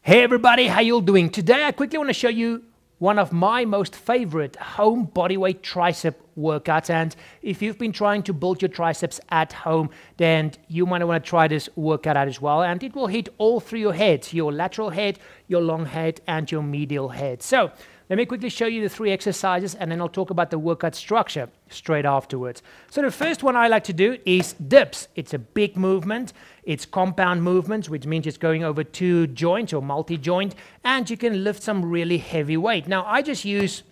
Hey everybody, how you all doing? Today I quickly want to show you one of my most favorite home bodyweight tricep workouts. And if you've been trying to build your triceps at home, then you might want to try this workout out as well. And it will hit all three your heads, your lateral head, your long head, and your medial head. So let me quickly show you the three exercises, and then I'll talk about the workout structure straight afterwards. So the first one I like to do is dips. It's a big movement. It's compound movements, which means it's going over two joints or multi-joint, and you can lift some really heavy weight. Now, I just use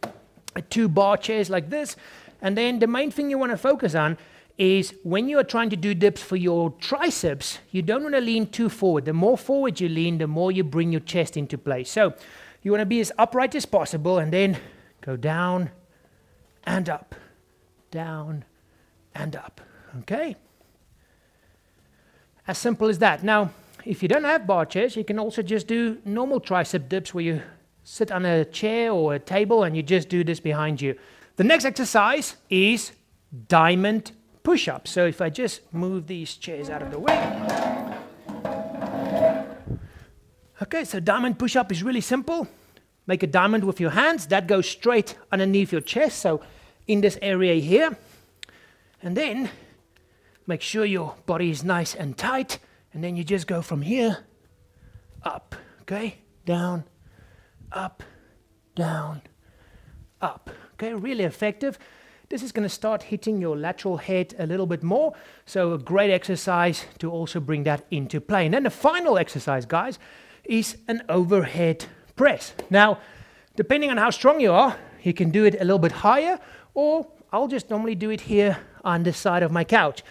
2 bar chairs like this, and then the main thing you want to focus on is when you are trying to do dips for your triceps, you don't want to lean too forward. The more forward you lean, the more you bring your chest into place. So you want to be as upright as possible, and then go down and up, down and up, okay? As simple as that. Now, if you don't have bar chairs, you can also just do normal tricep dips where you sit on a chair or a table and you just do this behind you. The next exercise is diamond push-ups. So if I just move these chairs out of the way. Okay, so diamond push-up is really simple. Make a diamond with your hands. That goes straight underneath your chest, so in this area here. And then make sure your body is nice and tight. And then you just go from here, up, okay? Down, up, down, up. Okay, really effective. This is going to start hitting your lateral head a little bit more. So a great exercise to also bring that into play. And then the final exercise, guys, is an overhead press. Now, depending on how strong you are, you can do it a little bit higher, or I'll just normally do it here on the side of my couch.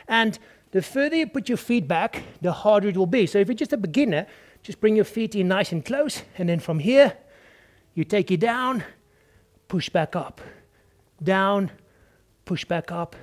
And the further you put your feet back, the harder it will be. So if you're just a beginner, just bring your feet in nice and close, and then from here, you take it down, push back up, down, push back up,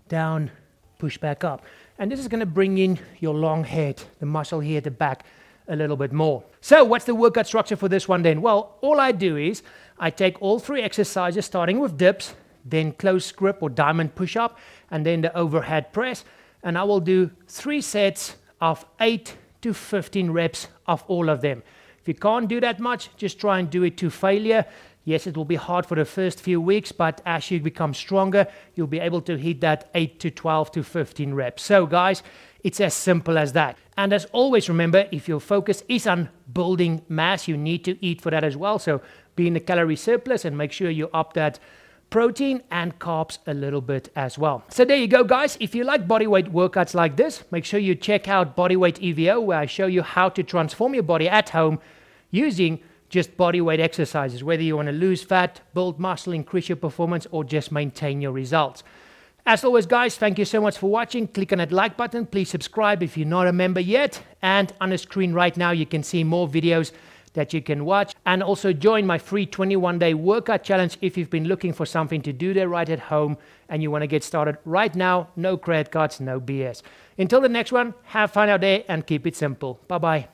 down, push back up. And this is going to bring in your long head, the muscle here at the back, a little bit more. So what's the workout structure for this one then? Well, all I do is I take all 3 exercises, starting with dips, then close grip or diamond push-up, and then the overhead press. And I will do 3 sets of 8 to 15 reps of all of them. If you can't do that much, just try and do it to failure. Yes, it will be hard for the first few weeks, but as you become stronger, you'll be able to hit that 8 to 12 to 15 reps. So guys, it's as simple as that. And as always, remember, if your focus is on building mass, you need to eat for that as well. So be in the calorie surplus and make sure you up that protein and carbs a little bit as well. So there you go, guys. If you like bodyweight workouts like this, make sure you check out Bodyweight EVO, where I show you how to transform your body at home using just bodyweight exercises, whether you want to lose fat, build muscle, increase your performance, or just maintain your results. As always, guys, thank you so much for watching. Click on that like button. Please subscribe if you're not a member yet. And on the screen right now, you can see more videos that you can watch. And also join my free 21-day workout challenge if you've been looking for something to do there right at home and you want to get started right now. No credit cards, no BS. Until the next one, have fun out there and keep it simple. Bye-bye.